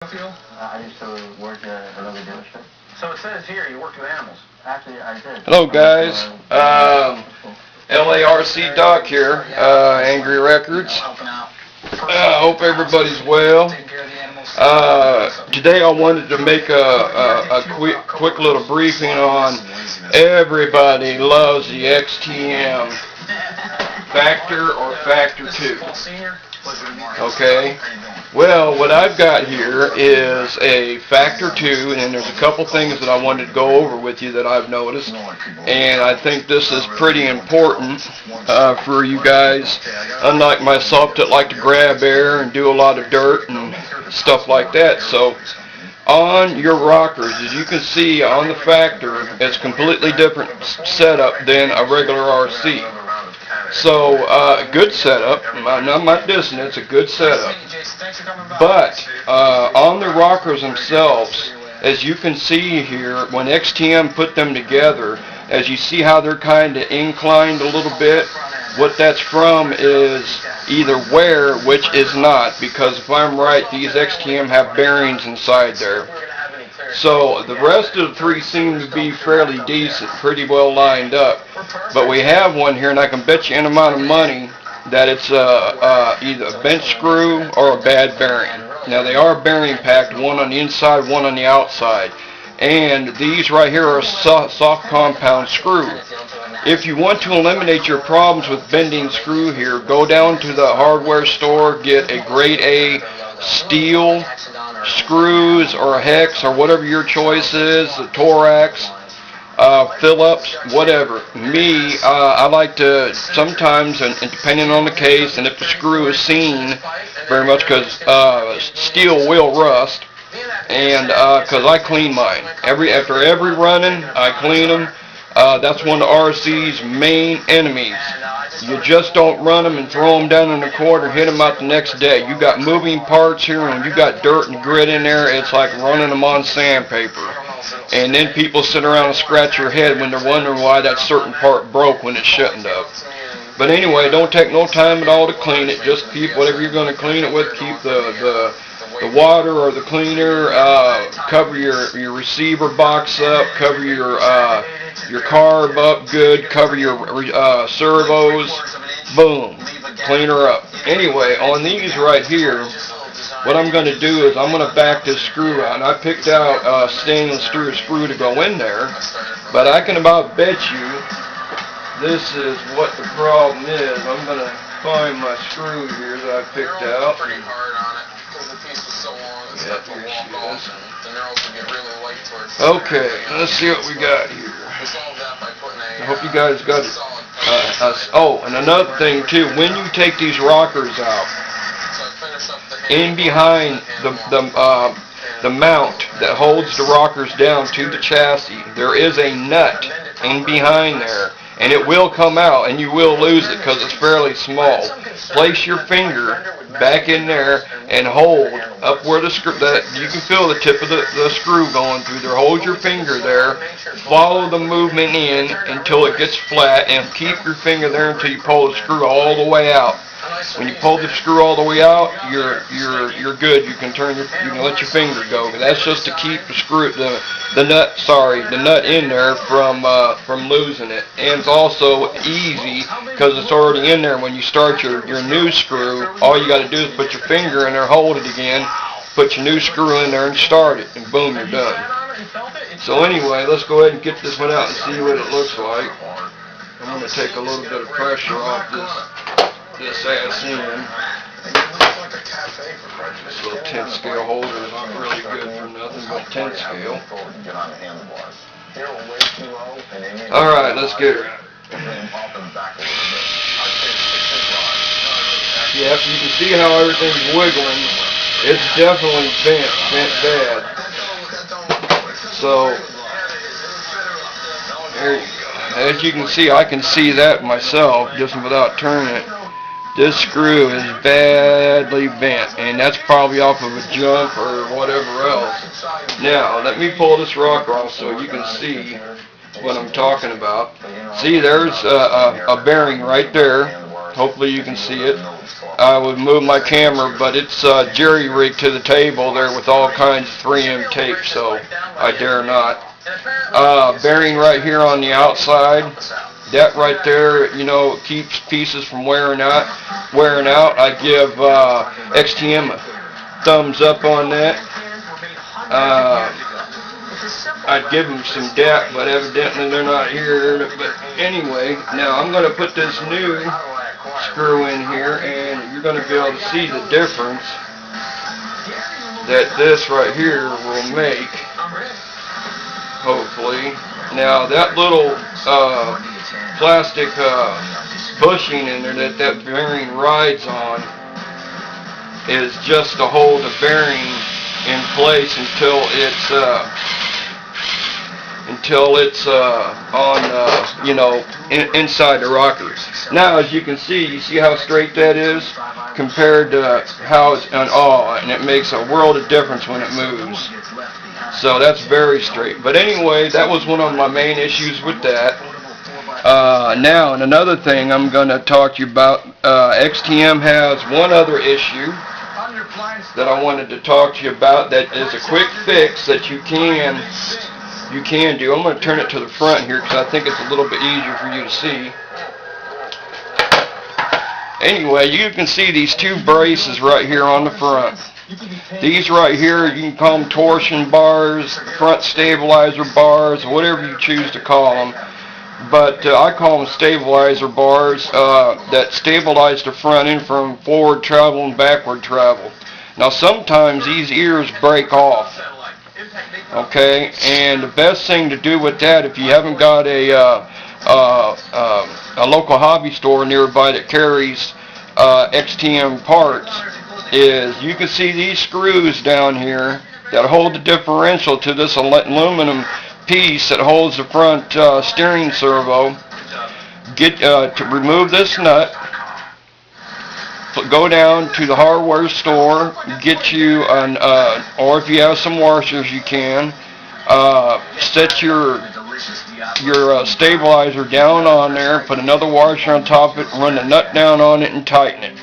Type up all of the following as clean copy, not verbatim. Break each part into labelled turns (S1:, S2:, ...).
S1: I used to work at another dealership.
S2: So it says here you worked with animals.
S1: Actually, I did.
S3: Hello guys, la.rc.doc here, Angry Records. Hope everybody's well. Today I wanted to make a quick little briefing on everybody loves the XTM Factor or Factor 2. Okay, well, what I've got here is a Factor 2, and there's a couple things that I wanted to go over with you that I've noticed, and I think this is pretty important for you guys, unlike myself that like to grab air and do a lot of dirt and stuff like that. So on your rockers, as you can see on the Factor, it's completely different setup than a regular RC. So, good setup. I'm not dissing it. It's a good setup. But on the rockers themselves, as you can see here, when XTM put them together, as you see how they're kind of inclined a little bit, what that's from is either wear, which is not, because if I'm right, these XTM have bearings inside there. So the rest of the three seem to be fairly decent, pretty well lined up. But we have one here, and I can bet you an amount of money that it's either a bench screw or a bad bearing. Now they are bearing packed, one on the inside, one on the outside. And these right here are a soft compound screw. If you want to eliminate your problems with bending screw here, go down to the hardware store, get a grade A steel screws or a hex or whatever your choice is, the Thorax, Phillips, whatever. Me, I like to sometimes, and depending on the case, and if the screw is seen very much, because steel will rust, and because I clean mine. After every running, I clean them. That's one of RC's main enemies. You just don't run them and throw them down in the corner and hit them out the next day. You got moving parts here, and you got dirt and grit in there. It's like running them on sandpaper. And then people sit around and scratch their head when they're wondering why that certain part broke when it shouldn't have. But anyway, don't take no time at all to clean it. Just keep whatever you're going to clean it with. Keep the water or the cleaner. Cover your receiver box up. Cover your carb up good, cover your servos, boom, clean her up. Anyway, on these right here, what I'm going to do is I'm going to back this screw out, and I picked out stainless steel screw to go in there, but I can about bet you this is what the problem is. I'm going to find my screw here that I picked out. Yeah, here she is. Okay, let's see what we got here. I hope you guys got it. Oh, and another thing too, when you take these rockers out, in behind the mount that holds the rockers down to the chassis, there is a nut in behind there, and it will come out, and you will lose it because it's fairly small. Place your finger back in there and hold up where the screw, you can feel the tip of the screw going through there. Hold your finger there, follow the movement in until it gets flat, and keep your finger there until you pull the screw all the way out. When you pull the screw all the way out, you're good. You can let your finger go. That's just to keep the screw, the nut in there from losing it. And it's also easy because it's already in there. When you start your new screw, all you got to do is put your finger in there, hold it again, put your new screw in there, and start it, and boom, you're done. So anyway, let's go ahead and get this one out and see what it looks like. I'm going to take a little bit of pressure off this ass in. This little 10 scale holder is not really good for nothing but 10 scale. Alright, let's get her out. Yeah, you can see how everything's wiggling. It's definitely bent bad. So, there you go. As you can see, I can see that myself just without turning it. This screw is badly bent, and that's probably off of a jump or whatever else. Now, let me pull this rocker off so you can see what I'm talking about. See, there's a bearing right there. Hopefully you can see it. I would move my camera, but it's jerry-rigged to the table there with all kinds of 3M tape, so I dare not. Bearing right here on the outside. That right there, you know, keeps pieces from wearing out. I give XTM a thumbs up on that. I'd give them some dap, but evidently they're not here. But anyway, now I'm going to put this new screw in here, and you're going to be able to see the difference that this right here will make, hopefully. Now that little plastic bushing in there that bearing rides on is just to hold the bearing in place until it's on you know, inside the rocker. Now as you can see, you see how straight that is compared to how it's and it makes a world of difference when it moves. So that's very straight. But anyway, that was one of my main issues with that. Now, and another thing I'm going to talk to you about, XTM has one other issue that I wanted to talk to you about that is a quick fix that you can do. I'm going to turn it to the front here because I think it's a little bit easier for you to see. Anyway, you can see these two braces right here on the front. These right here, you can call them torsion bars, front stabilizer bars, whatever you choose to call them. But I call them stabilizer bars that stabilize the front end from forward travel and backward travel. Now sometimes these ears break off. Okay, and the best thing to do with that, if you haven't got a local hobby store nearby that carries XTM parts, is you can see these screws down here that hold the differential to this aluminum piece that holds the front steering servo. Get to remove this nut. Go down to the hardware store, get you an, or if you have some washers, you can set your stabilizer down on there, put another washer on top of it, run the nut down on it, and tighten it.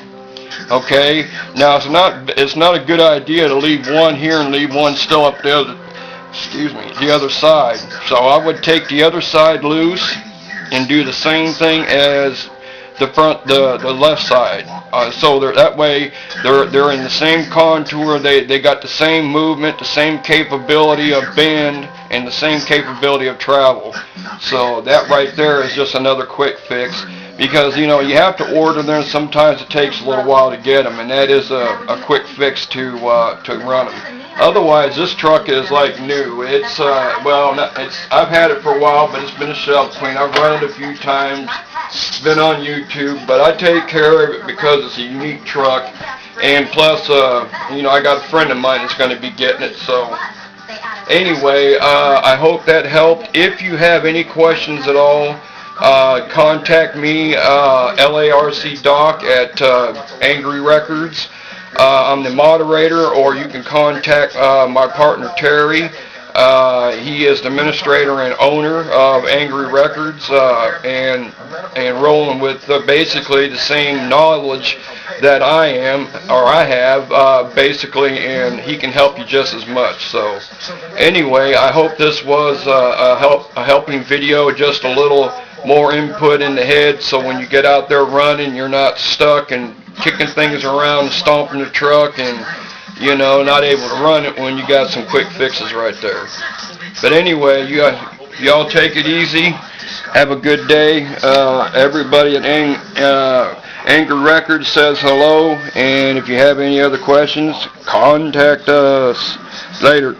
S3: Okay. Now it's not a good idea to leave one here and leave one still up the other side. So I would take the other side loose and do the same thing as the left side. So that way they're in the same contour. They got the same movement, the same capability of bend, and the same capability of travel. So that right there is just another quick fix, because you know you have to order them. Sometimes it takes a little while to get them, and that is a quick fix to run them. Otherwise, this truck is like new. It's I've had it for a while, but it's been a shelf clean. I've run it a few times. It's been on YouTube, but I take care of it because it's a unique truck, and plus, you know, I got a friend of mine that's going to be getting it. So anyway, I hope that helped. If you have any questions at all, contact me, la.rc.doc at Angry Records. I'm the moderator, or you can contact my partner Terry. He is the administrator and owner of Angry Records, and rolling with basically the same knowledge that I have, basically, and he can help you just as much. So anyway, I hope this was a helping video, just a little more input in the head, so when you get out there running, you're not stuck and kicking things around, stomping the truck, and you know, not able to run it when you got some quick fixes right there. But anyway, y'all take it easy. Have a good day. Everybody at Angry Records says hello, and if you have any other questions, contact us. Later.